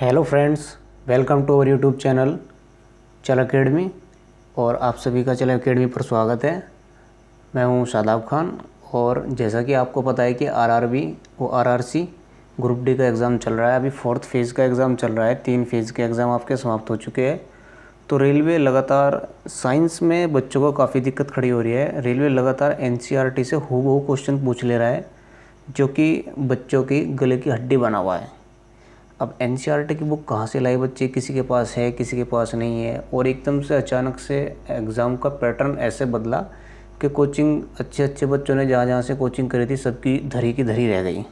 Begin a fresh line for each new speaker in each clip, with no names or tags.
Hello friends, welcome to our YouTube channel चल academy. और आप सभी का चल अकेडमी पर स्वागत है। मैं हूं शादाब खान। और जैसा कि आपको पता है कि आरआरबी वो आरआरसी ग्रुप डी का एग्ज़ाम चल रहा है। अभी 4th फेज़ का एग्ज़ाम चल रहा है। 3 फेज़ के एग्ज़ाम आपके समाप्त हो चुके हैं। तो रेलवे लगातार साइंस में बच्चों को काफ़ी दिक्कत खड़ी हो रही है। रेलवे लगातार एनसीईआरटी से हूबहू क्वेश्चन पूछ ले रहा है, जो कि बच्चों की गले की हड्डी बना हुआ है। अब एनसीईआरटी की बुक कहाँ से लाई बच्चे, किसी के पास है किसी के पास नहीं है। और एकदम से अचानक से एग्ज़ाम का पैटर्न ऐसे बदला कि कोचिंग अच्छे अच्छे बच्चों ने जहाँ जहाँ से कोचिंग करी थी सबकी धरी की धरी रह गई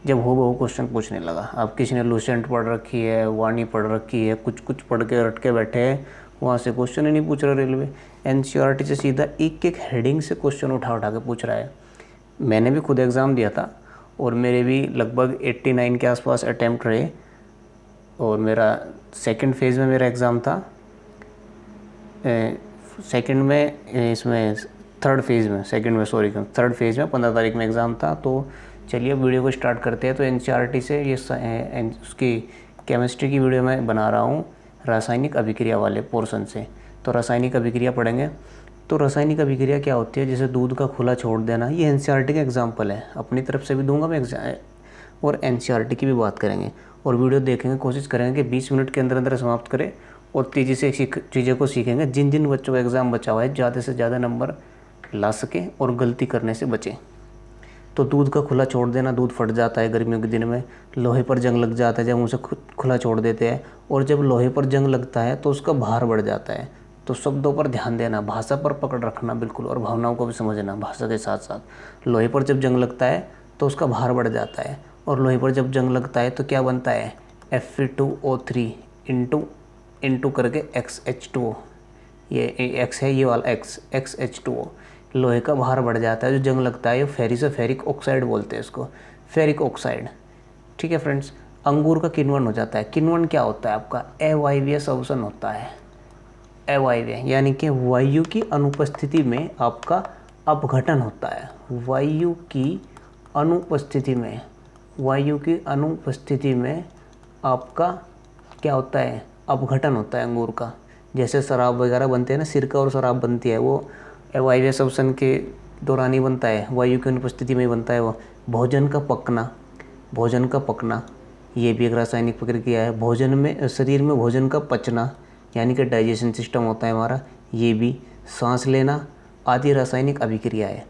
जब हो क्वेश्चन पूछने लगा। अब किसी ने लूसेंट पढ़ रखी है, वाणी पढ़ रखी है, कुछ कुछ पढ़ के रट के बैठे हैं, वहाँ से क्वेश्चन ही नहीं पूछ रहा रेलवे। एनसीईआरटी से सीधा एक एक हेडिंग से क्वेश्चन उठा उठा के पूछ रहा है। मैंने भी खुद एग्ज़ाम दिया था और मेरे भी लगभग 89 के आसपास अटैम्प्ट रहे। और मेरा सेकंड फेज़ में मेरा एग्ज़ाम था। सेकंड में इसमें थर्ड फेज़ में थर्ड फेज़ में 15 तारीख में एग्ज़ाम था। तो चलिए वीडियो को स्टार्ट करते हैं। तो एनसीईआरटी से ये उसकी केमिस्ट्री की वीडियो मैं बना रहा हूँ, रासायनिक अभिक्रिया वाले पोर्शन से। तो रासायनिक अभिक्रिया पढ़ेंगे। तो रासायनिक अभिक्रिया क्या होती है, जैसे दूध का खुला छोड़ देना, ये एनसीईआरटी का एग्जाम्पल है। अपनी तरफ से भी दूंगा मैं और एनसीईआरटी की भी बात करेंगे। और वीडियो देखेंगे, कोशिश करेंगे कि 20 मिनट के अंदर अंदर समाप्त करें और तेज़ी से चीज़ों को सीखेंगे। जिन जिन बच्चों का एग्ज़ाम बचा हुआ है ज़्यादा से ज़्यादा नंबर ला सकें और गलती करने से बचें। तो दूध का खुला छोड़ देना, दूध फट जाता है गर्मियों के दिन में। लोहे पर जंग लग जाता है जब उसे खुला छोड़ देते हैं। और जब लोहे पर जंग लगता है तो उसका भार बढ़ जाता है। तो शब्दों पर ध्यान देना, भाषा पर पकड़ रखना बिल्कुल, और भावनाओं को भी समझना भाषा के साथ साथ। लोहे पर जब जंग लगता है तो उसका भार बढ़ जाता है। और लोहे पर जब जंग लगता है तो क्या बनता है, Fe2O3 इंटू करके XH2O। ये X है, ये वाला XH2O। लोहे का भार बढ़ जाता है, जो जंग लगता है। ये फेरिक ऑक्साइड बोलते हैं इसको, फेरिक ऑक्साइड। ठीक है फ्रेंड्स। अंगूर का किण्वन हो जाता है। किण्वन क्या होता है आपका, अवायवीय अवशन होता है। अवायवीय यानी कि वायु की अनुपस्थिति में आपका अपघटन होता है। वायु की अनुपस्थिति में आपका क्या होता है, अपघटन होता है अंगूर का। जैसे शराब वगैरह बनते हैं ना, सिरका और शराब बनती है, वो अवायवीय अवशन के दौरान ही बनता है, वायु की अनुपस्थिति में ही बनता है वो। भोजन का पकना ये भी एक रासायनिक प्रक्रिया है। भोजन में, शरीर में भोजन का पचना यानी कि डाइजेशन सिस्टम होता है हमारा, ये भी। सांस लेना आदि रासायनिक अभिक्रिया है।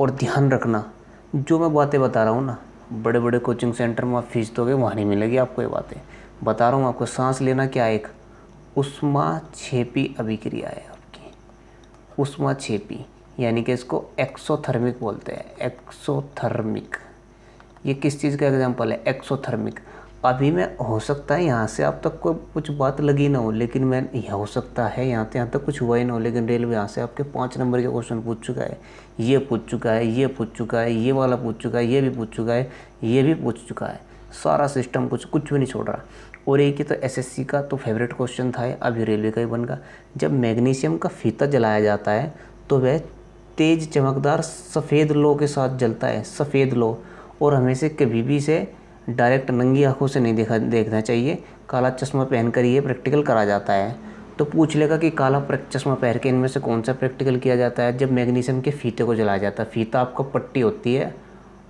और ध्यान रखना, जो मैं बातें बता रहा हूँ ना, बड़े बड़े कोचिंग सेंटर में आप फीस दोगे वहाँ नहीं मिलेगी आपको ये बातें। बता रहा हूँ आपको। सांस लेना क्या है, एक ऊष्माक्षेपी अभिक्रिया है आपकी। ऊष्माक्षेपी यानी कि इसको एक्सोथर्मिक बोलते हैं। एक्सोथर्मिक, ये किस चीज़ का एग्जांपल है, एक्सोथर्मिक। अभी मैं हो सकता है यहाँ से आप तक को कुछ बात लगी ना हो, लेकिन मैं हो सकता है यहाँ तक कुछ हुआ ही ना हो, लेकिन रेलवे यहाँ से आपके 5 नंबर के क्वेश्चन पूछ चुका है। ये पूछ चुका है, ये पूछ चुका है, ये वाला पूछ चुका है, ये भी पूछ चुका है, ये भी पूछ चुका है। सारा सिस्टम कुछ भी नहीं छोड़ रहा। और एक ही तो एसएससी का तो फेवरेट क्वेश्चन था, अभी रेलवे का ही बन गया। जब मैग्नीशियम का फीता जलाया जाता है तो वह तेज चमकदार सफ़ेद लो के साथ जलता है, सफ़ेद लो। और हमें से कभी भी इसे डायरेक्ट नंगी आंखों से नहीं देखना चाहिए। काला चश्मा पहन कर ये प्रैक्टिकल करा जाता है। तो पूछ लेगा कि काला चश्मा पहन के इनमें से कौन सा प्रैक्टिकल किया जाता है, जब मैग्नीशियम के फीते को जलाया जाता है। फीता आपका पट्टी होती है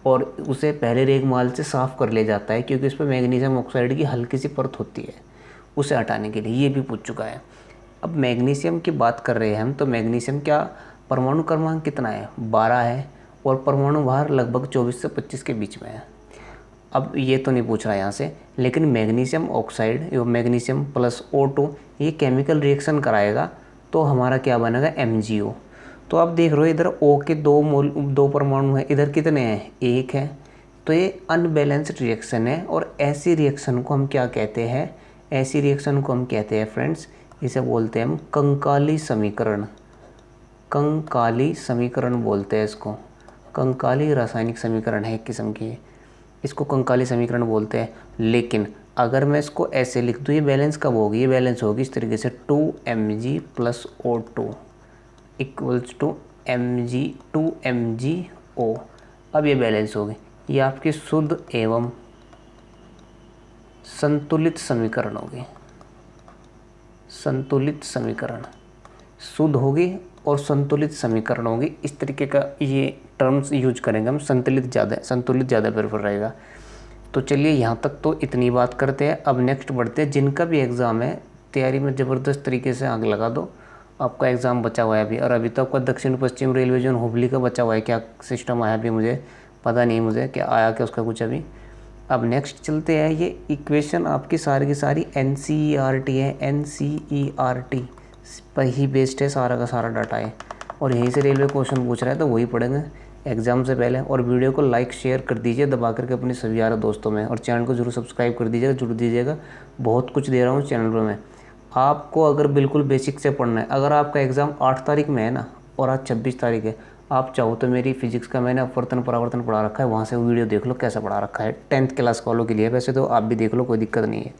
और उसे पहले रेगमाल से साफ़ कर लिया जाता है, क्योंकि उस पर मैग्नीशियम ऑक्साइड की हल्की सी परत होती है, उसे हटाने के लिए। ये भी पूछ चुका है। अब मैग्नीशियम की बात कर रहे हैं हम, तो मैग्नीशियम क्या परमाणु क्रमांक कितना है, 12 है। और परमाणु भार लगभग 24 से 25 के बीच में है। अब ये तो नहीं पूछ रहा है यहाँ से, लेकिन magnesium oxide, magnesium plus O2 ये केमिकल रिएक्शन कराएगा तो हमारा क्या बनेगा, MgO। तो आप देख रहे हो इधर O के 2 परमाणु हैं, इधर कितने हैं, 1 है। तो ये अनबैलेंस्ड रिएक्शन है। और ऐसी रिएक्शन को हम क्या कहते हैं, ऐसी रिएक्शन को हम कहते हैं फ्रेंड्स, इसे बोलते हैं हम कंकाली समीकरण। कंकाली समीकरण बोलते हैं इसको। कंकाली रासायनिक समीकरण है एक किस्म की, इसको कंकाली समीकरण बोलते हैं। लेकिन अगर मैं इसको ऐसे लिख दूँ, ये बैलेंस कब होगी, ये बैलेंस होगी इस तरीके से 2Mg + O2 = Mg2MgO। अब ये बैलेंस होगी। ये आपकी शुद्ध एवं संतुलित समीकरण होगी, संतुलित समीकरण शुद्ध होगी और संतुलित समीकरण होगी। इस तरीके का ये टर्म्स यूज करेंगे हम। संतुलित ज़्यादा प्रेफर रहेगा। तो चलिए यहाँ तक तो इतनी बात करते हैं। अब नेक्स्ट बढ़ते हैं। जिनका भी एग्ज़ाम है, तैयारी में ज़बरदस्त तरीके से आग लगा दो। आपका एग्ज़ाम बचा हुआ है अभी, और अभी तो आपका दक्षिण पश्चिम रेलवे जोन हुबली का बचा हुआ है। क्या सिस्टम आया अभी मुझे पता नहीं, मुझे क्या आया क्या उसका कुछ अभी। अब नेक्स्ट चलते हैं। ये इक्वेशन आपकी सारी की सारी NCERT है, NCERT पर ही बेस्ड है सारा का सारा डाटा है, और यहीं से रेलवे क्वेश्चन पूछ रहा है, तो वही पढ़ेंगे एग्ज़ाम से पहले। और वीडियो को लाइक शेयर कर दीजिए दबा करके अपने सभी यार दोस्तों में, और चैनल को जरूर सब्सक्राइब कर दीजिएगा, जुड़ दीजिएगा। बहुत कुछ दे रहा हूँ चैनल पर मैं आपको। अगर बिल्कुल बेसिक से पढ़ना है, अगर आपका एग्ज़ाम 8 तारीख में है ना, और आज 26 तारीख है, आप चाहो तो मेरी फिजिक्स का मैंने अपवर्तन परावर्तन पढ़ा रखा है, वहाँ से वीडियो देख लो कैसा पढ़ा रखा है। 10th क्लास वालों के लिए, वैसे तो आप भी देख लो, कोई दिक्कत नहीं है।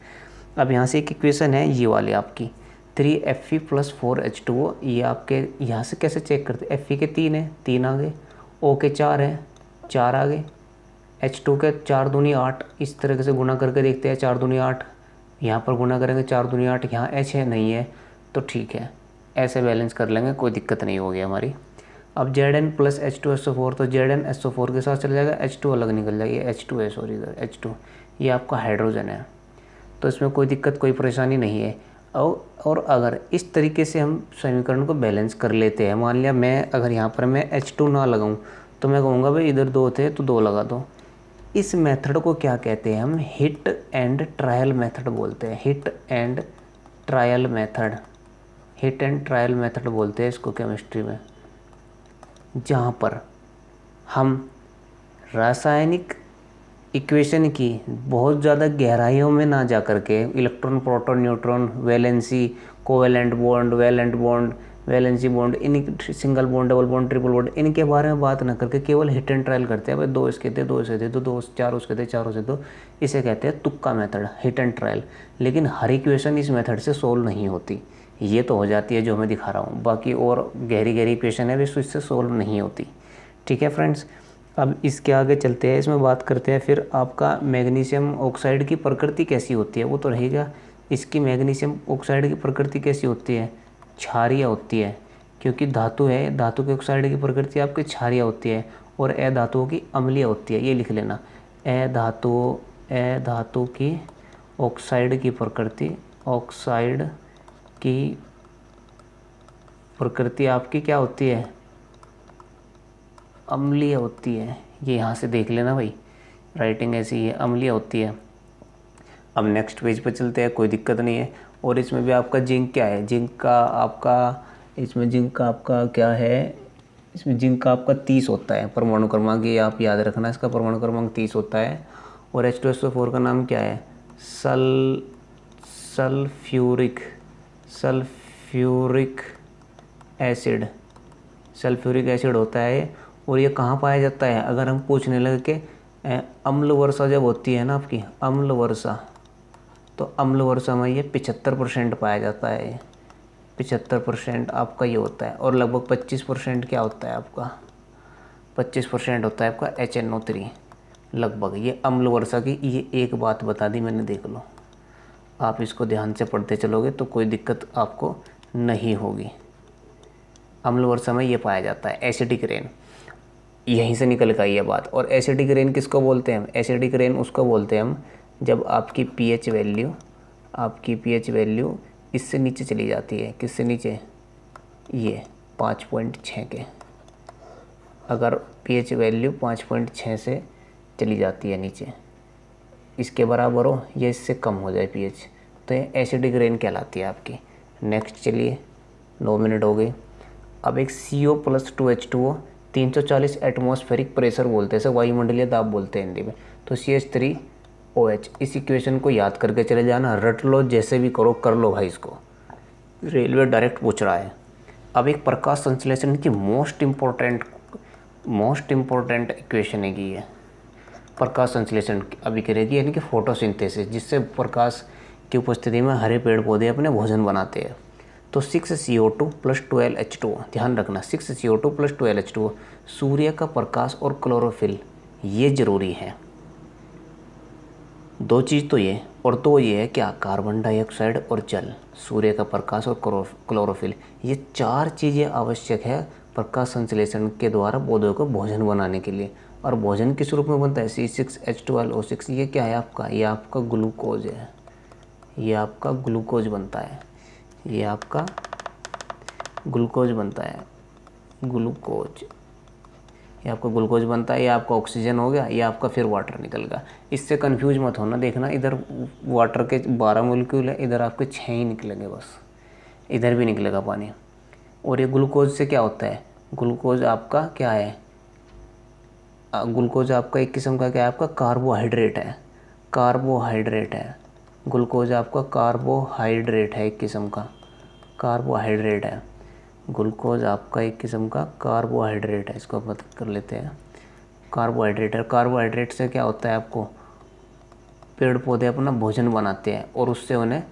अब यहाँ से एक इक्वेशन है ये वाली आपकी 3Fe + 4H2O। ये आपके यहाँ से कैसे चेक करते हैं? Fe के 3 है, 3 आगे, O के 4 है, 4 आगे, H2 के 4 दूनी 8। इस तरह से गुना करके देखते हैं, 4 दूनी 8, यहाँ पर गुना करेंगे 4 दूनी 8, यहाँ H है नहीं है तो ठीक है, ऐसे बैलेंस कर लेंगे, कोई दिक्कत नहीं होगी हमारी। अब Zn + H2SO4, तो Zn SO4 के साथ चल जाएगा, H2 अलग निकल जाएगी, H2 है, सॉरी इधर H2, ये आपका हाइड्रोजन है, तो इसमें कोई दिक्कत कोई परेशानी नहीं है। और अगर इस तरीके से हम समीकरण को बैलेंस कर लेते हैं, मान लिया मैं अगर यहाँ पर मैं H2 ना लगाऊं, तो मैं कहूँगा भाई इधर 2 थे तो 2 लगा दो। इस मेथड को क्या कहते हैं? हम हिट एंड ट्रायल मेथड बोलते हैं। Hit and trial method, hit and trial method बोलते हैं इसको केमिस्ट्री में, जहाँ पर हम रासायनिक इक्वेशन की बहुत ज़्यादा गहराइयों में ना जा कर के electron, proton, neutron, valency, covalent bond, valent bond, valency bond, इन single bond, double bond, triple bond, इनके बारे में बात ना करके केवल हिट एंड ट्रायल करते हैं। भाई 2 इसके थे, 2 इसके थे, तो 2, 4 उसके थे, 4 उसके, तो इसे कहते हैं तुक्का मेथड, हिट एंड ट्रायल। लेकिन हर इक्वेशन इस मेथड से सोल्व नहीं होती। ये तो हो जाती है जो मैं दिखा रहा हूँ, बाकी और गहरी इक्वेशन है भी इससे सोल्व नहीं होती। ठीक है फ्रेंड्स, अब इसके आगे चलते हैं, इसमें बात करते हैं फिर आपका मैग्नीशियम ऑक्साइड की प्रकृति कैसी होती है, वो तो रहेगा। इसकी मैग्नीशियम ऑक्साइड की प्रकृति कैसी होती है? क्षारीय होती है, क्योंकि धातु है, धातु के ऑक्साइड की प्रकृति आपकी क्षारीय होती है, और धातुओं की अम्लीय होती है। ये लिख लेना, धातु की ऑक्साइड की प्रकृति, ऑक्साइड की प्रकृति आपकी क्या होती है? अम्लीय होती है। ये यहाँ से देख लेना भाई, राइटिंग ऐसी है, अम्लीय होती है। अब नेक्स्ट पेज पे चलते हैं, कोई दिक्कत नहीं है। और इसमें भी आपका जिंक क्या है? जिंक का आपका, इसमें जिंक का आपका क्या है? इसमें जिंक का आपका 30 होता है परमाणु क्रमांक, ये आप याद रखना, इसका परमाणु क्रमांक 30 होता है। और H2SO4 का नाम क्या है? सल्फ्यूरिक एसिड, सल्फ्यूरिक एसिड होता है। और ये कहाँ पाया जाता है? अगर हम पूछने लगे कि अम्ल वर्षा जब होती है ना आपकी, अम्ल वर्षा, तो अम्ल वर्षा में ये 75% पाया जाता है। 75% आपका ये होता है। और लगभग 25% क्या होता है आपका? 25% होता है आपका HNO3 लगभग। ये अम्ल वर्षा की ये एक बात बता दी मैंने, देख लो। आप इसको ध्यान से पढ़ते चलोगे तो कोई दिक्कत आपको नहीं होगी। अम्ल वर्षा में ये पाया जाता है। एसिडिक रेन, यहीं से निकल कर ये बात। और एसिडिक रेन किसको बोलते हैं हम? एसिडिक रेन उसको बोलते हैं हम जब आपकी pH वैल्यू इससे नीचे चली जाती है। किससे नीचे? ये 5.6 के। अगर pH वैल्यू 5.6 से चली जाती है नीचे, इसके बराबर हो या इससे कम हो जाए pH, तो ये एसिडिक रेन कहलाती है आपकी। नेक्स्ट चलिए, 9 मिनट हो गए। अब एक CO + 2H2O, 340 एटमॉस्फेरिक प्रेशर बोलते हैं, इसे वायुमंडलीय दाब बोलते हैं हिंदी में। तो CH3OH, इस इक्वेशन को याद करके चले जाना, रट लो, जैसे भी करो कर लो भाई, इसको रेलवे डायरेक्ट पूछ रहा है। अब एक प्रकाश संश्लेषण की मोस्ट इम्पोर्टेंट इक्वेशन है कि ये प्रकाश संश्लेषण अभी करेगी, यानी कि फोटोसिंथेसिस, जिससे प्रकाश की उपस्थिति में हरे पेड़ पौधे अपने भोजन बनाते हैं। तो 6CO2 + 12H2O, ध्यान रखना, 6CO2 + 12H2O, सूर्य का प्रकाश और क्लोरोफिल ये ज़रूरी है। दो चीज़ तो ये, और तो ये है क्या, कार्बन डाइऑक्साइड और जल, सूर्य का प्रकाश और क्लोरोफिल, ये 4 चीज़ें आवश्यक है प्रकाश संश्लेषण के द्वारा पौधों को भोजन बनाने के लिए। और भोजन किस रूप में बनता है, C6H12O6, ये क्या है आपका, ये आपका ग्लूकोज है, ये आपका ग्लूकोज बनता है, ये आपका ग्लूकोज बनता है, ग्लूकोज, ये आपका ग्लूकोज बनता है, ये आपका ऑक्सीजन हो गया, ये आपका फिर वाटर निकल गया। इससे कंफ्यूज मत होना, देखना इधर वाटर के 12 मोलिक्यूल है, इधर आपके 6 ही निकलेंगे बस, इधर भी निकलेगा पानी। और ये ग्लूकोज से क्या होता है, ग्लूकोज आपका क्या है, ग्लूकोज आपका एक किस्म का क्या है, आपका कार्बोहाइड्रेट है, कार्बोहाइड्रेट है। ग्लूकोज आपका कार्बोहाइड्रेट है, एक किस्म का कार्बोहाइड्रेट है। ग्लूकोज आपका एक किस्म का कार्बोहाइड्रेट है, इसको बात कर लेते हैं। कार्बोहाइड्रेट है, कार्बोहाइड्रेट से क्या होता है, आपको पेड़ पौधे अपना भोजन बनाते हैं और उससे उन्हें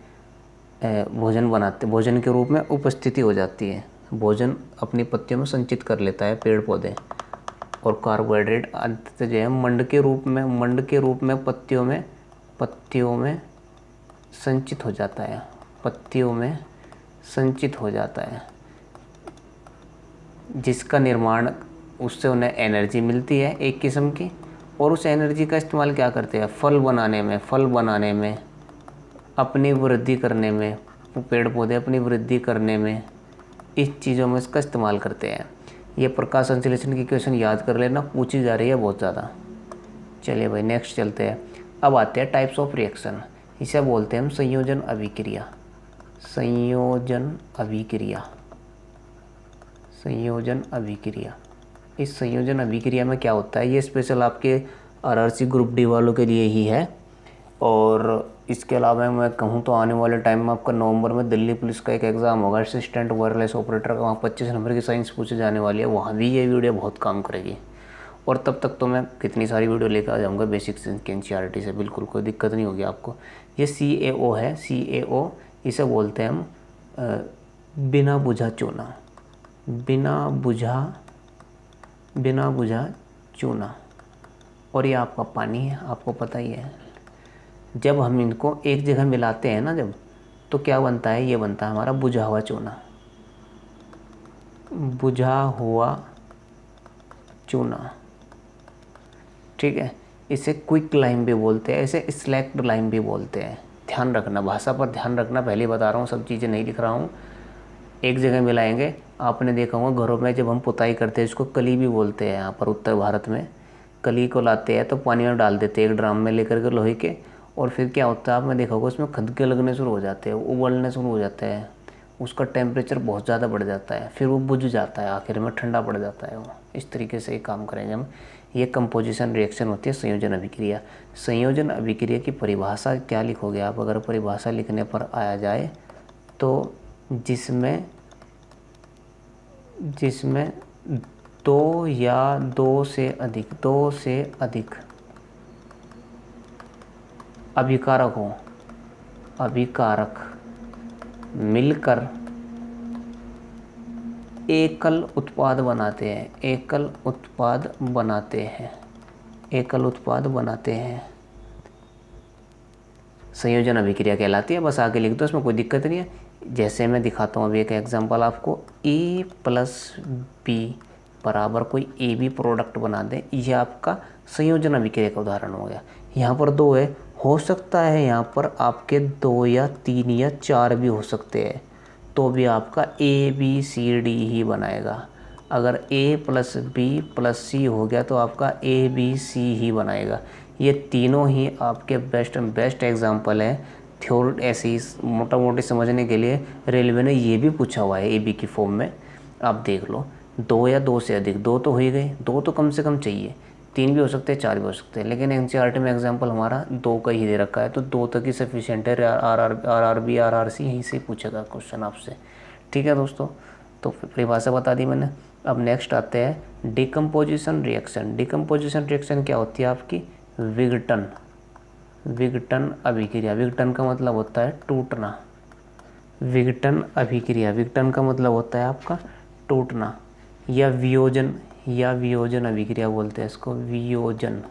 भोजन के रूप में उपस्थिति हो जाती है, भोजन अपनी पत्तियों में संचित कर लेता है पेड़ पौधे। और कार्बोहाइड्रेट अंत जो है मंड के रूप में पत्तियों में संचित हो जाता है, पत्तियों में संचित हो जाता है, जिसका निर्माण, उससे उन्हें एनर्जी मिलती है एक किस्म की। और उस एनर्जी का इस्तेमाल क्या करते हैं, फल बनाने में, अपनी वृद्धि करने में, पेड़ पौधे अपनी वृद्धि करने में, इस चीज़ों में इसका इस्तेमाल करते हैं। ये प्रकाश संश्लेषण की क्वेश्चन याद कर लेना, पूछी जा रही है बहुत ज़्यादा। चलिए भाई नेक्स्ट चलते हैं। अब आते हैं टाइप्स ऑफ रिएक्शन, इसे बोलते हैं हम संयोजन अभिक्रिया। संयोजन अभिक्रिया, संयोजन अभिक्रिया। इस संयोजन अभिक्रिया में क्या होता है, ये स्पेशल आपके आरआरसी ग्रुप डी वालों के लिए ही है। और इसके अलावा मैं कहूँ तो आने वाले टाइम में आपका नवंबर में दिल्ली पुलिस का एक एग्ज़ाम होगा असिस्टेंट वायरलेस ऑपरेटर का, वहाँ 25 नंबर की साइंस पूछे जाने वाली है, वहाँ भी ये वीडियो बहुत काम करेगी। और तब तक तो मैं कितनी सारी वीडियो लेकर आ जाऊँगा बेसिक्स की एनसीईआरटी से, बिल्कुल कोई दिक्कत नहीं होगी आपको। ये CAO है, CAO इसे बोलते हैं हम बिना बुझा चूना, बिना बुझा चूना। और ये आपका पानी है, आपको पता ही है। जब हम इनको एक जगह मिलाते हैं ना जब, तो क्या बनता है, ये बनता है हमारा बुझा हुआ चूना, बुझा हुआ चूना, ठीक है। इसे क्विक लाइम भी बोलते हैं, इसे स्लैक्ड लाइम भी बोलते हैं। ध्यान रखना, भाषा पर ध्यान रखना, पहले बता रहा हूँ, सब चीज़ें नहीं लिख रहा हूँ। एक जगह मिलाएंगे, आपने देखा होगा घरों में जब हम पुताई करते हैं, इसको कली भी बोलते हैं, यहाँ पर उत्तर भारत में कली को लाते हैं तो पानी में डाल देते हैं एक ड्राम में लेकर के लोहे के, और फिर क्या होता है आपने देखा होगा उसमें खदके लगने शुरू हो जाते हैं, उबलने शुरू हो जाते हैं, उसका टेम्परेचर बहुत ज़्यादा बढ़ जाता है, फिर वो बुझ जाता है, आखिर में ठंडा पड़ जाता है वो। इस तरीके से ये काम करेंगे हम। ये कंपोजिशन रिएक्शन होती है संयोजन अभिक्रिया। संयोजन अभिक्रिया की परिभाषा क्या लिखोगे आप, अगर परिभाषा लिखने पर आया जाए तो जिसमें दो या दो से अधिक अभिकारक मिलकर एकल उत्पाद बनाते हैं, संयोजन अभिक्रिया कहलाती है। बस आगे लिख दो, इसमें कोई दिक्कत नहीं है। जैसे मैं दिखाता हूँ अभी एक एग्जांपल आपको, A+B बराबर कोई AB प्रोडक्ट बना दें, ये आपका संयोजन अभिक्रिया का उदाहरण हो गया। यहाँ पर 2 है, हो सकता है यहाँ पर आपके 2 या 3 या 4 भी हो सकते हैं, तो भी आपका ABCD ही बनाएगा। अगर A+B+C हो गया तो आपका ABC ही बनाएगा। ये तीनों ही आपके बेस्ट एग्जाम्पल हैं। थ्योरी ऐसे ही मोटा मोटी समझने के लिए रेलवे ने ये भी पूछा हुआ है AB की फॉर्म में, आप देख लो। 2 या 2 से अधिक, 2 तो हो ही गए, 2 तो कम से कम चाहिए, 3 भी हो सकते हैं, 4 भी हो सकते हैं, लेकिन एनसीईआरटी में एग्जाम्पल हमारा 2 का ही दे रखा है, तो 2 तक ही सफिशिएंट है। RRB RRC यहीं से पूछेगा क्वेश्चन आपसे, ठीक है दोस्तों। तो परिभाषा बता दी मैंने। अब नेक्स्ट आते हैं डिकम्पोजिशन रिएक्शन। डिकम्पोजिशन रिएक्शन क्या होती है आपकी, विघटन अभिक्रिया। विघटन का मतलब होता है टूटना, विघटन अभिक्रिया, विघटन का मतलब होता है आपका टूटना, या वियोजन अभिक्रिया बोलते हैं इसको, वियोजन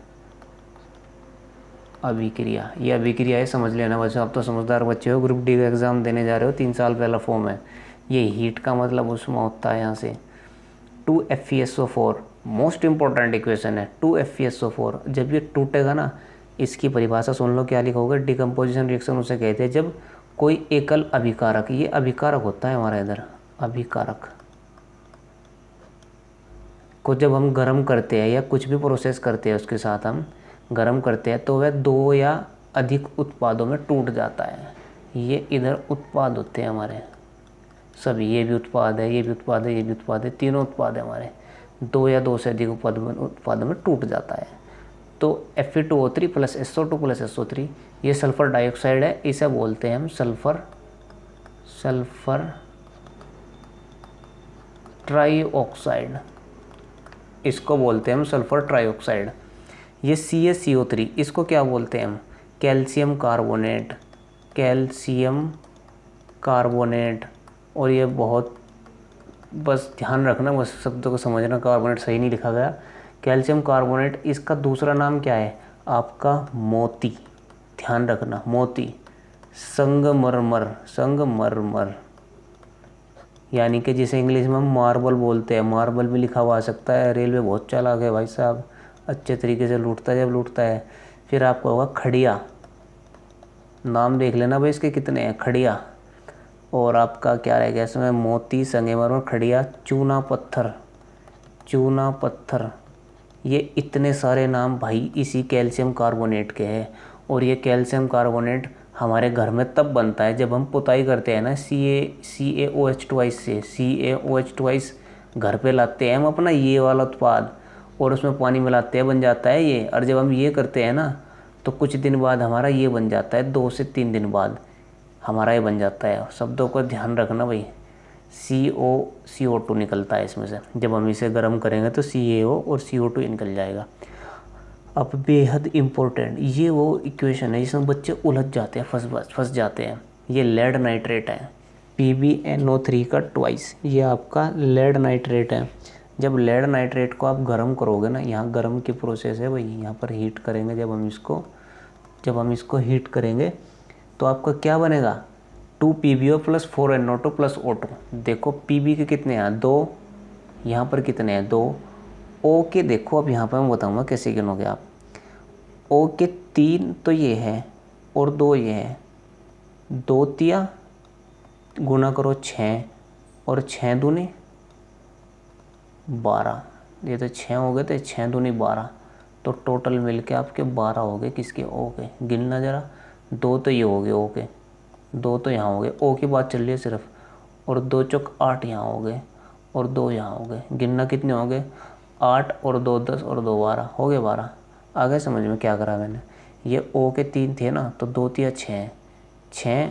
अभिक्रिया, ये अभिक्रिया है, समझ लेना बच्चों, आप तो समझदार बच्चे हो, ग्रुप डी का एग्ज़ाम देने जा रहे हो, 3 साल पहला फॉर्म है। ये हीट का मतलब उसमें होता है यहाँ से 2FeSO4, मोस्ट इंपॉर्टेंट इक्वेशन है 2FeSO4। जब ये टूटेगा ना, इसकी परिभाषा सुन लो क्या लिखा होगा, डिकम्पोजिशन रिएक्शन उसे कहते हैं जब कोई एकल अभिकारक, ये अभिकारक होता है हमारा इधर, अभिकारक को जब हम गर्म करते हैं या कुछ भी प्रोसेस करते हैं उसके साथ हम गर्म करते हैं तो वह 2 या अधिक उत्पादों में टूट जाता है। ये इधर उत्पाद होते हैं हमारे सभी, ये भी उत्पाद है, ये भी उत्पाद है, ये भी उत्पाद है, तीनों उत्पाद है हमारे, 2 या 2 से अधिक उत्पादों में टूट जाता है। तो Fe2O3 plus SO2 plus SO3 ये सल्फ़र डाइऑक्साइड है, इसे बोलते हैं हम सल्फ़र ट्राइऑक्साइड, इसको बोलते हैं हम सल्फ़र ट्राइऑक्साइड। ये CaCO3 इसको क्या बोलते हैं हम, कैल्शियम कार्बोनेट। और ये बहुत बस ध्यान रखना, बस शब्दों को समझना, कार्बोनेट सही नहीं लिखा गया, कैल्शियम कार्बोनेट। इसका दूसरा नाम क्या है आपका, मोती, ध्यान रखना, मोती। संगमरमर यानी कि जिसे इंग्लिश में हम मार्बल बोलते हैं, मार्बल भी लिखा हुआ आ सकता है। रेलवे बहुत चालाक है भाई साहब, अच्छे तरीके से लूटता है जब लूटता है। फिर आपको होगा खड़िया, नाम देख लेना भाई इसके कितने हैं, खड़िया। और आपका क्या रहेगा इसमें, मोती, संगमरमर, खड़िया, चूना पत्थर। ये इतने सारे नाम भाई इसी कैल्शियम कार्बोनेट के हैं। और ये कैल्शियम कार्बोनेट हमारे घर में तब बनता है जब हम पुताई करते हैं ना, CaOH2 से, CaOH2 घर पे लाते हैं हम अपना ये वाला उत्पाद और उसमें पानी मिलाते हैं, बन जाता है ये। और जब हम ये करते हैं ना तो कुछ दिन बाद हमारा ये बन जाता है, 2 से 3 दिन बाद हमारा ये बन जाता है। शब्दों को ध्यान रखना भाई, CO2 निकलता है इसमें से, जब हम इसे गर्म करेंगे तो CaO और CO2 निकल जाएगा। अब बेहद इम्पोर्टेंट, ये वो इक्वेशन है जिसमें बच्चे उलझ जाते हैं, फंस जाते हैं। ये लेड नाइट्रेट है, PbNO3 का ट्वाइस, ये आपका लेड नाइट्रेट है। जब लेड नाइट्रेट को आप गर्म करोगे ना, यहाँ गर्म की प्रोसेस है भाई, यहाँ पर हीट करेंगे जब हम इसको हीट करेंगे तो आपका क्या बनेगा, 2PbO plus 4NO2 plus O2। देखो Pb के कितने हैं, 2, यहाँ पर कितने हैं, 2। O के देखो, अब यहाँ पर मैं बताऊँगा कैसे गिनोगे आप। O के 3 तो ये है और 2 ये है, 2 तिया गुना करो 6 और 6 दूनी 12, ये तो 6 हो गए थे, 6 दूनी 12, तो टोटल मिलके आपके 12 हो गए किसके, O के। गिनना ज़रा, 2 तो ये हो गए O के, 2 तो यहाँ हो गए, O की बात चल रही है सिर्फ, और 2 चौक 8 यहाँ हो गए और 2 यहाँ हो गए। गिनना कितने हो गए, 8 और 2 10 और 2 12 हो गए 12। आ गए समझ में क्या करा मैंने। ये O के 3 थे ना, तो 2 तिया 6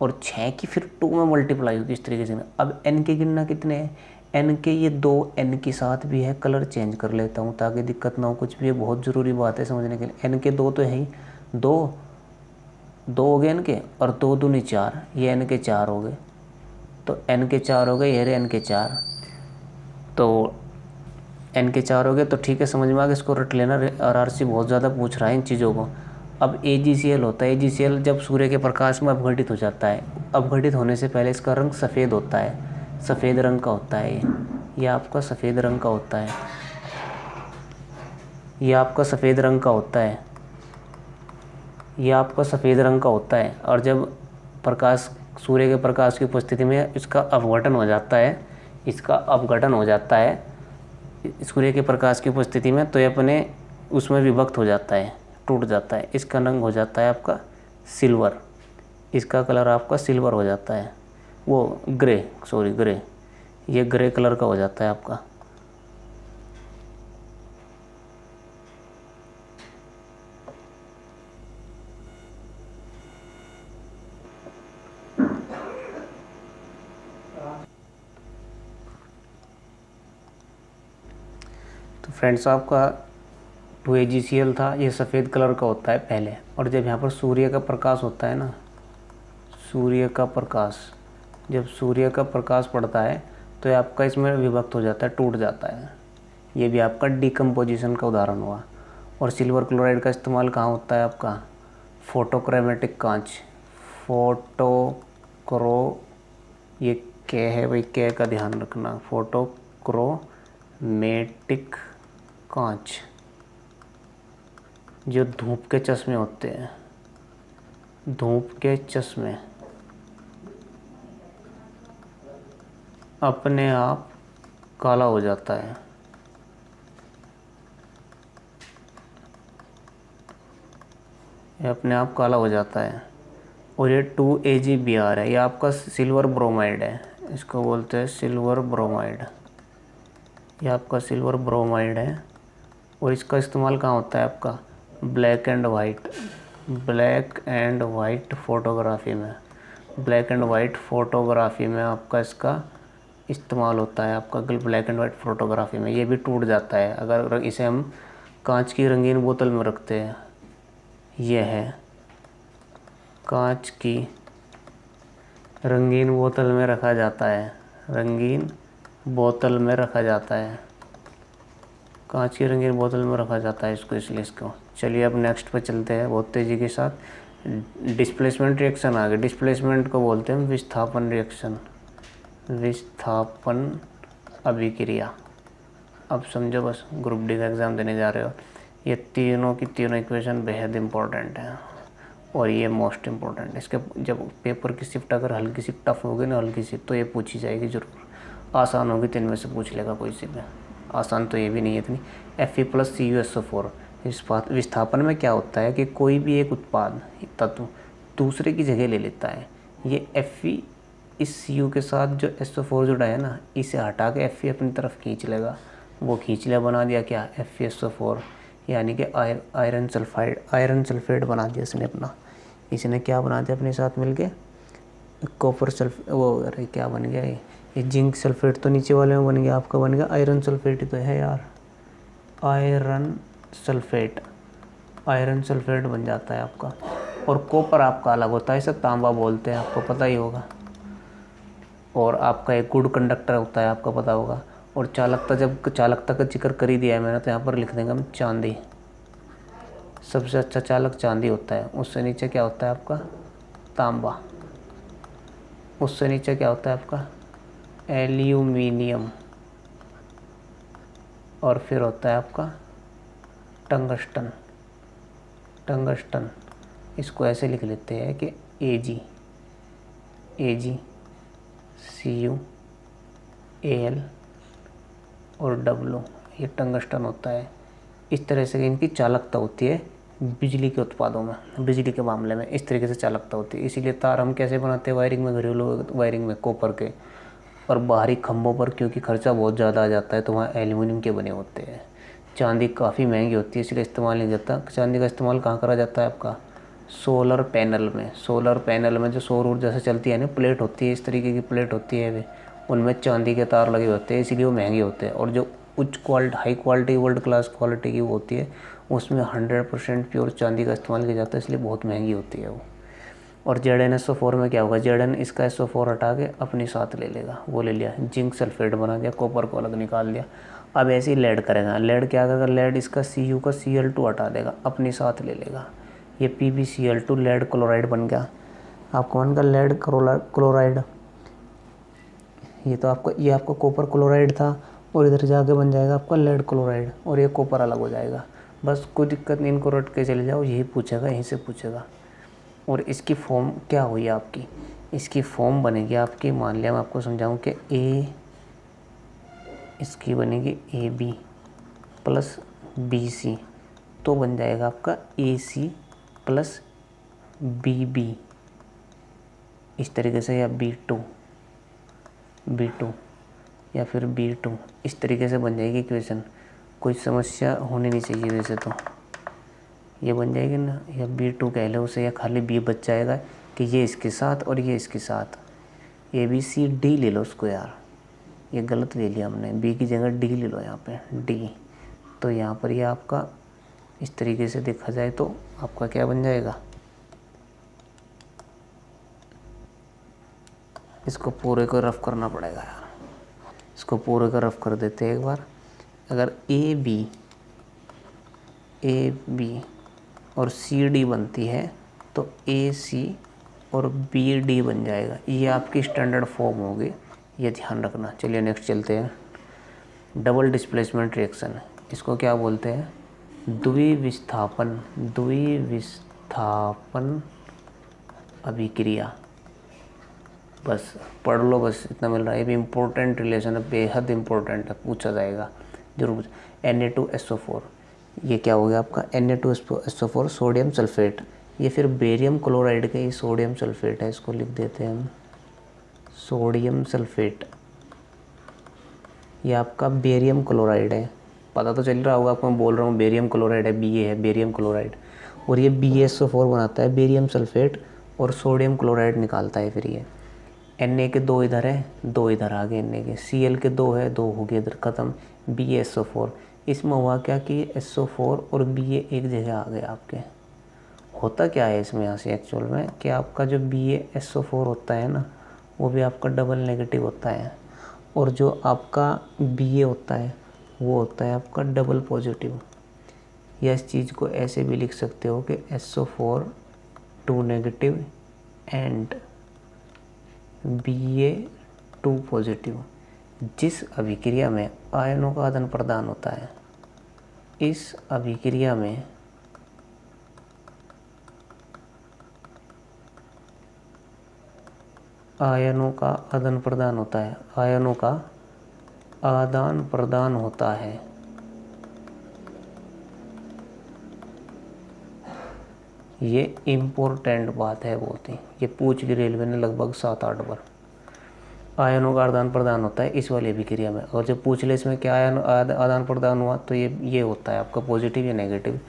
और 6 की फिर 2 में मल्टीप्लाई होगी इस तरीके से। अब N के गिनना कितने हैं, N के ये 2 N के साथ भी है, कलर चेंज कर लेता हूँ ताकि दिक्कत ना हो कुछ भी, ये बहुत ज़रूरी बात है समझने के लिए। N के 2 तो है ही, 2 हो गए N के, और 2 दूनी 4, ये N के 4 हो गए, तो N के 4 हो गए, ये रहे N के 4, तो N के 4 हो गए। तो ठीक है, समझ में आ गया, इसको रट लेना, RRC बहुत ज़्यादा पूछ रहा है इन चीज़ों को। अब AgCl होता है, AgCl जब सूर्य के प्रकाश में अपघटित हो जाता है, अपघटित होने से पहले इसका रंग सफ़ेद होता है, सफ़ेद रंग का होता है ये आपका सफ़ेद रंग का होता है, ये आपका सफ़ेद रंग का होता है, ये आपका सफ़ेद रंग का होता है। और जब सूर्य के प्रकाश की उपस्थिति में इसका अपघटन हो जाता है, सूर्य के प्रकाश की उपस्थिति में, तो ये अपने उसमें विभक्त हो जाता है, टूट जाता है। इसका रंग हो जाता है आपका सिल्वर, इसका कलर आपका सिल्वर हो जाता है, वो ग्रे, ये ग्रे कलर का हो जाता है आपका। तो फ्रेंड्स आपका 2AgCl था, ये सफ़ेद कलर का होता है पहले। और जब यहाँ पर सूर्य का प्रकाश होता है ना, जब सूर्य का प्रकाश पड़ता है तो ये आपका इसमें विभक्त हो जाता है, टूट जाता है। ये भी आपका डिकम्पोजिशन का उदाहरण हुआ। और सिल्वर क्लोराइड का इस्तेमाल कहाँ होता है आपका? फोटोक्रोमेटिक कांच, ये क्या है भाई, क्या का ध्यान रखना, फोटोक्रोमेटिक कांच, जो धूप के चश्मे होते हैं, धूप के चश्मे अपने आप काला हो जाता है। ये अपने आप काला हो जाता है। और ये 2AgBr है, ये आपका सिल्वर ब्रोमाइड है, इसको बोलते हैं सिल्वर ब्रोमाइड। ये आपका सिल्वर ब्रोमाइड है और इसका इस्तेमाल कहाँ होता है आपका? ब्लैक एंड वाइट फोटोग्राफी में, ब्लैक एंड वाइट फोटोग्राफी में आपका इसका इस्तेमाल होता है आपका ब्लैक एंड वाइट फोटोग्राफी में। ये भी टूट जाता है अगर इसे हम कांच की रंगीन बोतल में रखते हैं। यह है कांच की रंगीन बोतल में रखा जाता है, रंगीन बोतल में रखा जाता है, कांच की रंगीन बोतल में रखा जाता है इसको, इसलिए इसको। चलिए अब नेक्स्ट पे चलते हैं बहुत तेज़ी के साथ। डिस्प्लेसमेंट रिएक्शन आ गया। डिस्प्लेसमेंट को बोलते हैं विस्थापन रिएक्शन, विस्थापन अभिक्रिया। अब समझो, बस ग्रुप डी का एग्ज़ाम देने जा रहे हो। ये तीनों की तीनों इक्वेशन बेहद इंपॉर्टेंट है और ये मोस्ट इम्पोर्टेंट है। इसके जब पेपर की शिफ्ट अगर हल्की सी टफ होगी ना, हल्की सी, तो ये पूछी जाएगी ज़रूर। आसान होगी तो इनमें से पूछ लेगा कोई सी भी, आसान तो ये भी नहीं है इतनी। Fe+CuSO4 विस्थापन में क्या होता है कि कोई भी एक उत्पाद तत्व दूसरे की जगह ले लेता है। ये Fe इस Cu के साथ जो SO4 जुड़ा है ना, इसे हटा के Fe अपनी तरफ खींच लेगा। वो खींच लिया, बना दिया क्या? FeSO4, यानी कि आयरन सल्फाइड बना दिया इसने अपना। इसने क्या बना दिया अपने साथ मिलके? कॉपर सल्फेट, वो अरे क्या बन गया ये जिंक सल्फेट तो नीचे वाले में बन गया, आपका बन गया आयरन सल्फेट ही तो है यार, आयरन सल्फेट बन जाता है आपका। और कॉपर आपका अलग होता है, इसे तांबा बोलते हैं, आपको पता ही होगा। और आपका एक गुड कंडक्टर होता है, आपको पता होगा। और चालकता, जब चालकता का जिक्र कर ही दिया है मैंने, तो यहाँ पर लिख देंगे हम चांदी। सबसे अच्छा चालक चांदी होता है। उससे नीचे क्या होता है आपका? तांबा। उससे नीचे क्या होता है आपका? एल्यूमिनियम। और फिर होता है आपका टंगस्टन। इसको ऐसे लिख लेते हैं कि Ag, Cu, Al और W, ये टंगस्टन होता है। इस तरह से इनकी चालकता होती है बिजली के उत्पादों में, बिजली के मामले में इस तरीके से चालकता होती है। इसीलिए तार हम कैसे बनाते हैं वायरिंग में, घरेलू वायरिंग में कॉपर के, और बाहरी खंभों पर क्योंकि खर्चा बहुत ज़्यादा आ जाता है तो वहाँ एल्यूमिनियम के बने होते हैं। चांदी काफ़ी महंगी होती है इसलिए इस्तेमाल नहीं जाता। चांदी का इस्तेमाल कहाँ करा जाता है आपका? सोलर पैनल में जो सौर ऊर्जा से चलती है ना, प्लेट होती है, इस तरीके की प्लेट होती है वे, उनमें चांदी के तार लगे होते हैं, इसीलिए वो महंगे होते हैं। और जो high quality world class quality की होती है, उसमें 100% प्योर चांदी का इस्तेमाल किया जाता है, इसलिए बहुत महंगी होती है वो। और ZnSO4 में क्या होगा? Zn इसका SO4 हटा के अपने साथ ले लेगा, वो ले लिया, जिंक सल्फेट बना दिया, कॉपर को अलग निकाल दिया। अब ऐसे ही लेड करेगा। लेड क्या करेगा? लेड इसका Cu का Cl2 हटा देगा, अपने साथ ले लेगा, ये PbCl2 लेड क्लोराइड बन गया। आपको बन गया लेड क्लोराइड। ये आपका कॉपर क्लोराइड था और इधर जाके बन जाएगा आपका लेड क्लोराइड, और ये कॉपर अलग हो जाएगा। बस कोई दिक्कत नहीं, इनको रट के चले जाओ, यही पूछेगा, यहीं से पूछेगा। और इसकी फॉर्म क्या हुई आपकी? इसकी फॉर्म बनेगी आपकी, मान लिया मैं आपको समझाऊं कि इसकी बनेगी AB+BC, तो बन जाएगा आपका AC+BB, इस तरीके से, या B2 या फिर B2, इस तरीके से बन जाएगी इक्वेशन। कोई समस्या होनी नहीं चाहिए वैसे तो, ये बन जाएगी ना, या B2 कह लो उसे, या खाली B बच जाएगा कि ये इसके साथ और ये इसके साथ। ABCD ले लो उसको यार, ये गलत ले लिया हमने, B की जगह D ले लो यहाँ पे, D। तो यहाँ पर ये आपका इस तरीके से देखा जाए तो आपका क्या बन जाएगा? इसको पूरे को रफ करना पड़ेगा यार, इसको पूरे को रफ कर देते हैं एक बार। अगर AB और CD बनती है तो AC और BD बन जाएगा। ये आपकी स्टैंडर्ड फॉर्म होगी, ये ध्यान रखना। चलिए नेक्स्ट चलते हैं। डबल डिस्प्लेसमेंट रिएक्शन, इसको क्या बोलते हैं? द्विविस्थापन अभिक्रिया। बस पढ़ लो, बस इतना मिल रहा है। ये भी इम्पोर्टेंट रिलेशन है, बेहद इम्पोर्टेंट है, पूछा जाएगा जरूर। Na2SO4, ये क्या हो गया आपका? Na2SO4 sodium sulphate. ये फिर बेरियम क्लोराइड का ही सोडियम सल्फेट है, इसको लिख देते हैं हम सोडियम सल्फेट। ये आपका बेरियम क्लोराइड है, पता तो चल रहा होगा आपको, मैं बोल रहा हूँ बेरियम क्लोराइड है, Ba है बेरियम क्लोराइड, और ये BaSO4 बनाता है बेरियम सल्फेट और सोडियम क्लोराइड निकालता है। फिर ये Na के 2 इधर है, 2 इधर आ गए Na के, Cl के 2 है, 2 हो गए इधर ख़त्म, BaSO4। इसमें हुआ क्या कि SO4 और Ba एक जगह आ गए आपके। होता क्या है इसमें यहाँ से एक्चुअल में कि आपका जो BaSO4 होता है ना, वो भी आपका डबल नेगेटिव होता है, और जो आपका Ba होता है वो होता है आपका डबल पॉजिटिव। या इस चीज़ को ऐसे भी लिख सकते हो कि SO4 2 negative and Ba2 positive. जिस अभिक्रिया में आयनों का आदान प्रदान होता है, इस अभिक्रिया में आयनों का आदान प्रदान होता है, आयनों का आदान प्रदान होता है। ये इम्पोर्टेंट बात है बहुत ही, ये पूछ ली रेलवे ने लगभग 7-8 बार। आयनों का आदान प्रदान होता है इस वाली अभिक्रिया में, और जब पूछ ले इसमें क्या आयन आदान प्रदान हुआ, तो ये होता है आपका पॉजिटिव या नेगेटिव।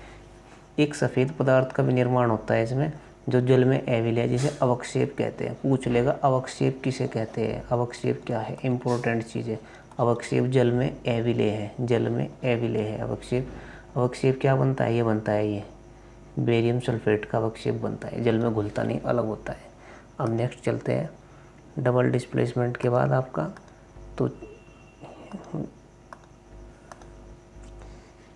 एक सफ़ेद पदार्थ का भी निर्माण होता है इसमें, जो जल में अविलय है, जिसे अवक्षेप कहते हैं। पूछ लेगा अवक्षेप किसे कहते हैं, अवक्षेप क्या है, इंपॉर्टेंट चीज़ है। अवक्षेप जल में अविलय है, जल में अविलय है अवक्षेप। अवक्षेप क्या बनता है? ये बनता है, ये बेरियम सल्फेट का अवक्षेप बनता है, जल में घुलता नहीं, अलग होता है। अब नेक्स्ट चलते हैं। डबल डिस्प्लेसमेंट के बाद आपका तो